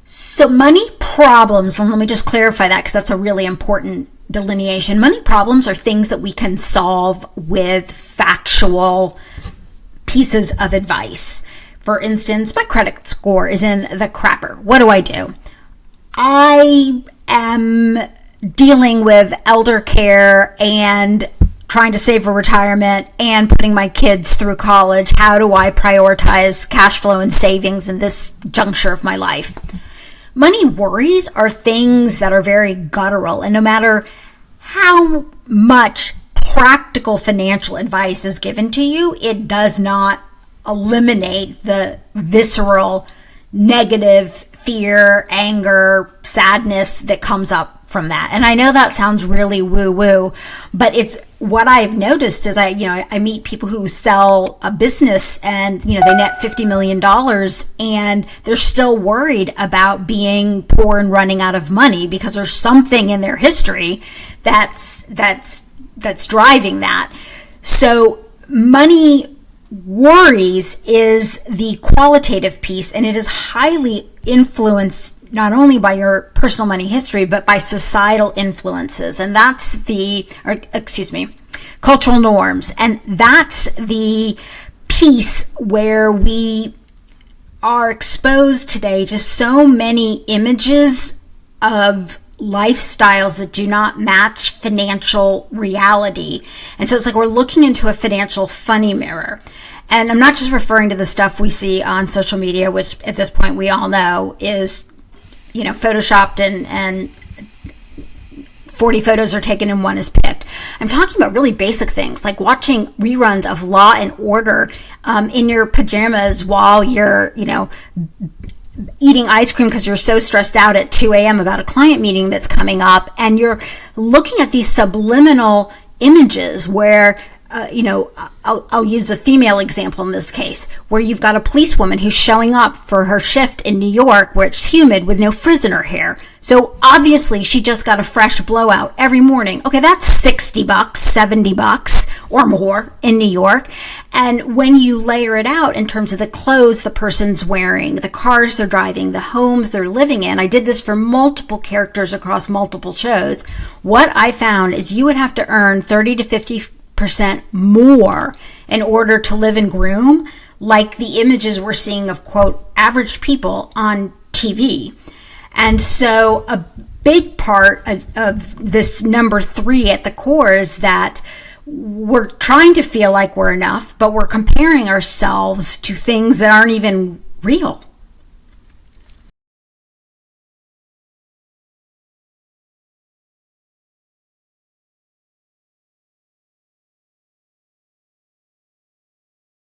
So money problems, and let me just clarify that because that's a really important delineation. Money problems are things that we can solve with factual pieces of advice. For instance, my credit score is in the crapper. What do? I am dealing with elder care and trying to save for retirement and putting my kids through college. How do I prioritize cash flow and savings in this juncture of my life? Money worries are things that are very guttural, and no matter how much practical financial advice is given to you, it does not eliminate the visceral, negative fear, anger, sadness that comes up from that. And I know that sounds really woo-woo, but it's what I've noticed is I meet people who sell a business and, they net $50 million and they're still worried about being poor and running out of money because there's something in their history that's driving that. So money worries is the qualitative piece, and it is highly influenced not only by your personal money history, but by societal influences. And that's cultural norms. And that's the piece where we are exposed today to so many images of lifestyles that do not match financial reality. And so it's like we're looking into a financial funny mirror. And I'm not just referring to the stuff we see on social media, which at this point we all know is, photoshopped and 40 photos are taken and one is picked. I'm talking about really basic things like watching reruns of Law and Order in your pajamas while you're, eating ice cream because you're so stressed out at 2 a.m. about a client meeting that's coming up, and you're looking at these subliminal images where I'll use a female example in this case, where you've got a policewoman who's showing up for her shift in New York where it's humid with no frizz in her hair. So obviously she just got a fresh blowout every morning. Okay, that's $60, $70 or more in New York. And when you layer it out in terms of the clothes the person's wearing, the cars they're driving, the homes they're living in, I did this for multiple characters across multiple shows. What I found is you would have to earn 30 to 50% more in order to live and groom like the images we're seeing of, quote, average people on TV. And so a big part of this number 3 at the core is that we're trying to feel like we're enough, but we're comparing ourselves to things that aren't even real.